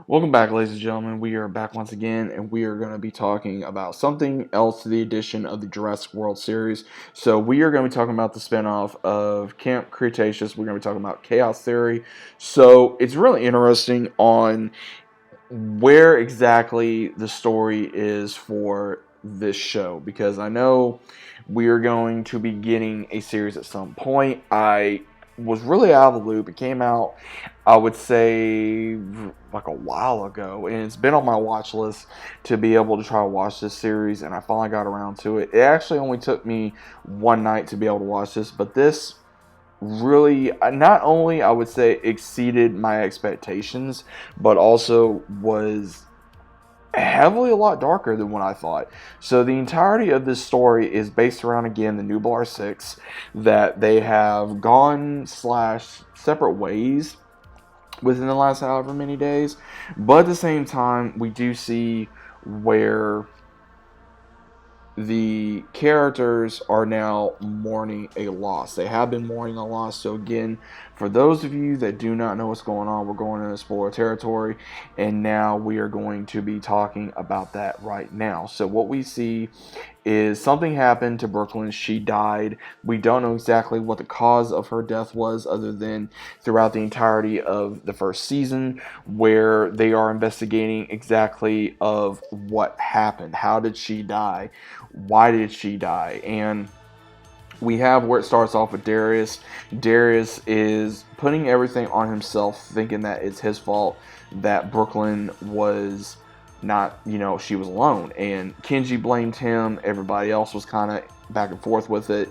Welcome back, ladies and gentlemen. We are back once again, and we are going to be talking about something else to the addition of the Jurassic World series. So, we are going to be talking about the spinoff of Camp Cretaceous. We're going to be talking about Chaos Theory. So, it's really interesting on where exactly the story is for this show because I know we are going to be getting a series at some point. I was really out of the loop. It came out, I would say, like a while ago, and it's been on my watch list to be able to try to watch this series, and I finally got around to it. It actually only took me one night to be able to watch this, but this really not only I would say exceeded my expectations, but also was heavily a lot darker than what I thought. So the entirety of this story is based around again the Nublar Six, that they have gone slash separate ways within the last however many days, but at the same time we do see where the characters are now mourning a loss. They have been mourning a loss. So again, for those of you that do not know what's going on, we're going into spoiler territory, and now we are going to be talking about that right now. So what we see is something happened to Brooklyn. She died. We don't know exactly what the cause of her death was, other than throughout the entirety of the first season, where they are investigating exactly of what happened. How did she die? Why did she die? And we have where it starts off with Darius. Darius is putting everything on himself, thinking that it's his fault that Brooklyn was not, she was alone. And Kenji blamed him. Everybody else was kind of back and forth with it.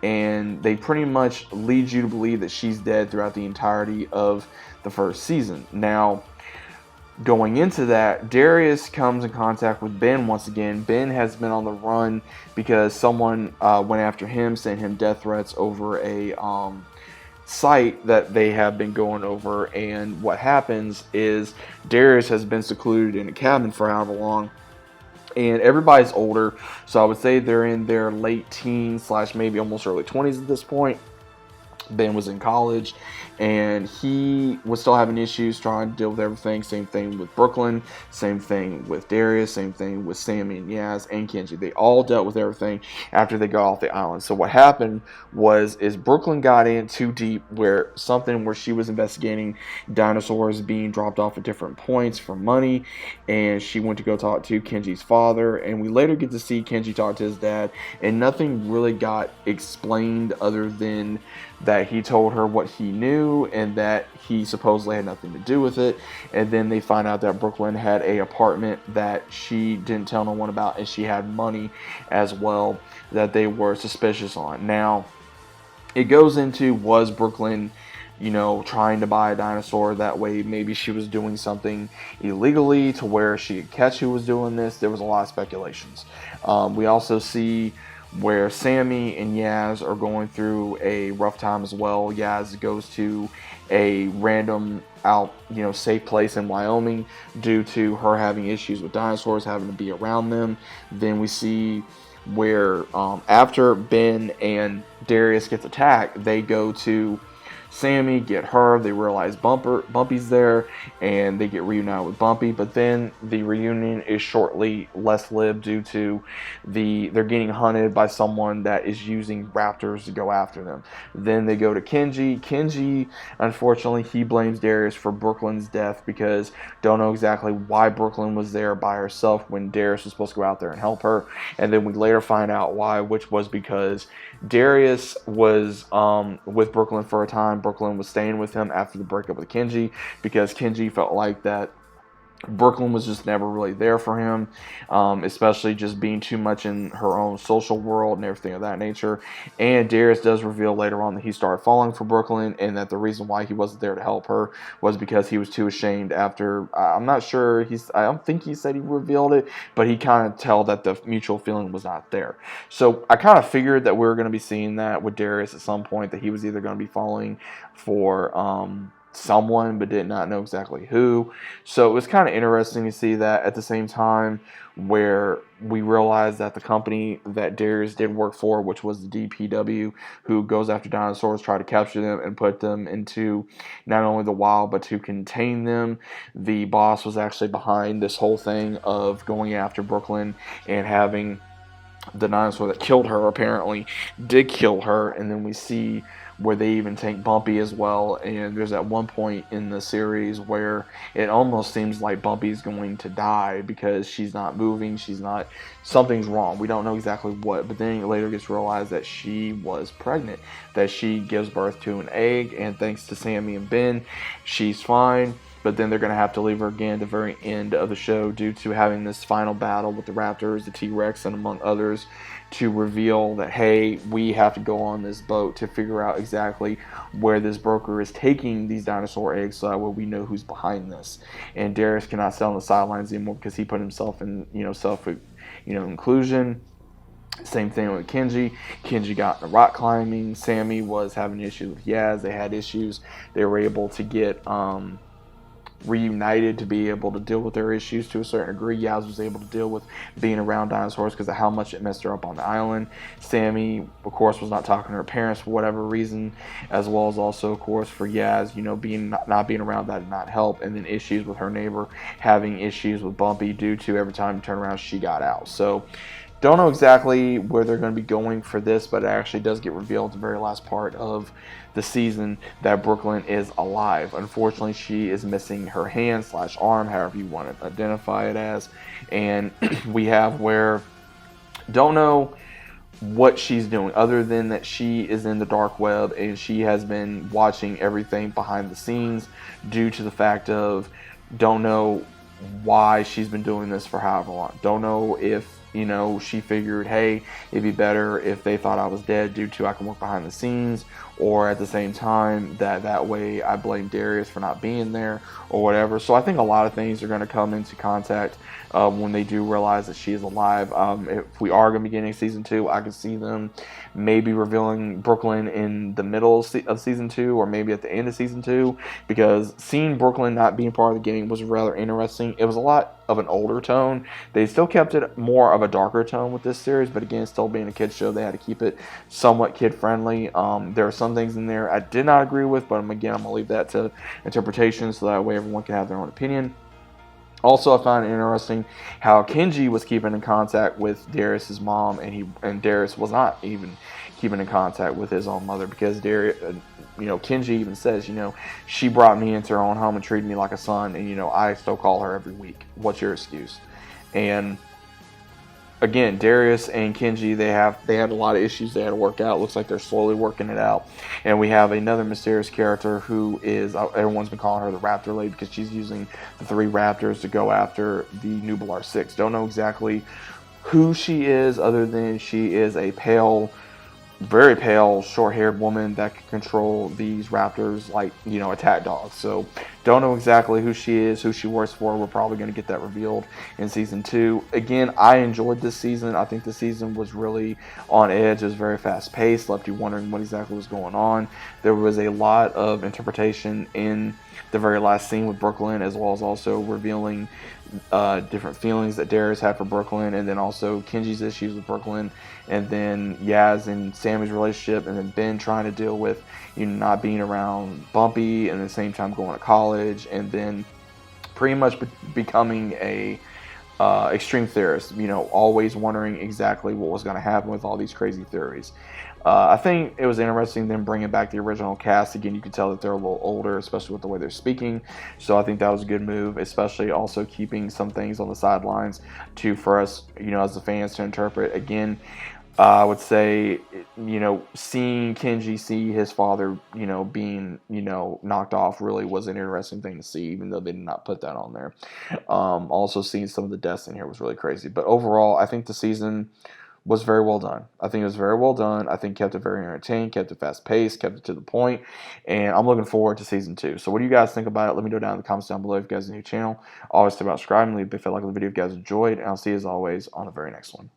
And they pretty much lead you to believe that she's dead throughout the entirety of the first season. Now, going into that, Darius comes in contact with Ben once again. Ben has been on the run because someone went after him, sent him death threats over a site that they have been going over. And what happens is Darius has been secluded in a cabin for however long. And everybody's older, so I would say they're in their late teens slash maybe almost early 20s at this point. Ben was in college, and he was still having issues trying to deal with everything. Same thing with Brooklyn, same thing with Darius, same thing with Sammy and Yaz and Kenji. They all dealt with everything after they got off the island. So what happened is Brooklyn got in too deep where she was investigating dinosaurs being dropped off at different points for money, and she went to go talk to Kenji's father, and we later get to see Kenji talk to his dad, and nothing really got explained other than that he told her what he knew and that he supposedly had nothing to do with it. And then they find out that Brooklyn had a apartment that she didn't tell no one about, and she had money as well that they were suspicious on. Now, it goes into, was Brooklyn, trying to buy a dinosaur? That way maybe she was doing something illegally to where she could catch who was doing this. There was a lot of speculations. We also see where Sammy and Yaz are going through a rough time as well. Yaz goes to a random safe place in Wyoming due to her having issues with dinosaurs, having to be around them. Then we see where after Ben and Darius gets attacked, they go to Sammy, get her, they realize Bumpy's there, and they get reunited with Bumpy, but then the reunion is shortly less lived due to they're getting hunted by someone that is using raptors to go after them. Then they go to Kenji. Kenji, unfortunately, he blames Darius for Brooklyn's death because don't know exactly why Brooklyn was there by herself when Darius was supposed to go out there and help her. And then we later find out why, which was because Darius was with Brooklyn for a time. Brooklyn was staying with him after the breakup with Kenji because Kenji felt like that Brooklyn was just never really there for him, especially just being too much in her own social world and everything of that nature. And Darius does reveal later on that he started falling for Brooklyn, and that the reason why he wasn't there to help her was because he was too ashamed after, I'm not sure, I don't think he said he revealed it, but he kind of tell that the mutual feeling was not there. So I kind of figured that we were going to be seeing that with Darius at some point, that he was either going to be falling for someone, but did not know exactly who. So it was kind of interesting to see that at the same time where we realized that the company that Darius did work for, which was the DPW, who goes after dinosaurs, try to capture them and put them into not only the wild, but to contain them. The boss was actually behind this whole thing of going after Brooklyn and having the dinosaur that killed her apparently did kill her, and then we see where they even take Bumpy as well. And there's at one point in the series where it almost seems like Bumpy's going to die because she's not moving, something's wrong. We don't know exactly what, but then it later gets realized that she was pregnant, that she gives birth to an egg, and thanks to Sammy and Ben, she's fine. But then they're going to have to leave her again at the very end of the show due to having this final battle with the Raptors, the T-Rex, and among others, to reveal that, hey, we have to go on this boat to figure out exactly where this broker is taking these dinosaur eggs so that way we know who's behind this. And Darius cannot stay on the sidelines anymore because he put himself in, inclusion. Same thing with Kenji. Kenji got into rock climbing. Sammy was having issues with Yaz. They had issues. They were able to get reunited to be able to deal with their issues to a certain degree. Yaz was able to deal with being around dinosaurs because of how much it messed her up on the island. Sammy, of course, was not talking to her parents for whatever reason, as well as also, of course, for Yaz, not being around that did not help. And then issues with her neighbor, having issues with Bumpy due to every time you turn around, she got out. So don't know exactly where they're going to be going for this, but it actually does get revealed at the very last part of the season that Brooklyn is alive. Unfortunately, she is missing her hand / arm, however you want to identify it as. And we have where don't know what she's doing other than that she is in the dark web and she has been watching everything behind the scenes due to the fact of don't know why she's been doing this for however long. Don't know if she figured, hey, it'd be better if they thought I was dead due to I can work behind the scenes, or at the same time that way I blame Darius for not being there or whatever. So I think a lot of things are going to come into contact when they do realize that she is alive. If we are going to be getting season 2, I could see them maybe revealing Brooklyn in the middle of season 2 or maybe at the end of season 2, because seeing Brooklyn not being part of the game was rather interesting. It was a lot of an older tone. They still kept it more of a darker tone with this series, but again, still being a kid's show, they had to keep it somewhat kid-friendly. There are some things in there I did not agree with, but again, I'm going to leave that to interpretation so that way everyone can have their own opinion. Also, I found it interesting how Kenji was keeping in contact with Darius's mom, and Darius was not even keeping in contact with his own mother, because Kenji even says, she brought me into her own home and treated me like a son, and I still call her every week. What's your excuse? And again, Darius and Kenji, they had a lot of issues they had to work out. Looks like they're slowly working it out. And we have another mysterious character who is, everyone's been calling her the Raptor Lady because she's using the 3 Raptors to go after the Nubilar 6. Don't know exactly who she is other than she is a very pale, short-haired woman that can control these raptors like, attack dogs. So don't know exactly who she is, who she works for. We're probably going to get that revealed in season 2. Again, I enjoyed this season. I think the season was really on edge. It was very fast-paced, left you wondering what exactly was going on. There was a lot of interpretation in the very last scene with Brooklyn, as well as also revealing different feelings that Darius had for Brooklyn, and then also Kenji's issues with Brooklyn, and then Yaz and Sammy's relationship, and then Ben trying to deal with not being around Bumpy, and at the same time going to college, and then pretty much becoming a extreme theorist, always wondering exactly what was going to happen with all these crazy theories. I think it was interesting them bringing back the original cast. Again, you can tell that they're a little older, especially with the way they're speaking. So I think that was a good move, especially also keeping some things on the sidelines for us, as the fans to interpret. Again, I would say, seeing Kenji see his father, being, knocked off really was an interesting thing to see, even though they did not put that on there. Also seeing some of the deaths in here was really crazy. But overall, I think the season was very well done. I think it was very well done. I think kept it very entertaining, kept it fast paced, kept it to the point, and I'm looking forward to season 2. So what do you guys think about it? Let me know down in the comments down below if you guys are new to the channel. Always think about subscribing, leave a big fat like on the video if you guys enjoyed, and I'll see you as always on the very next one.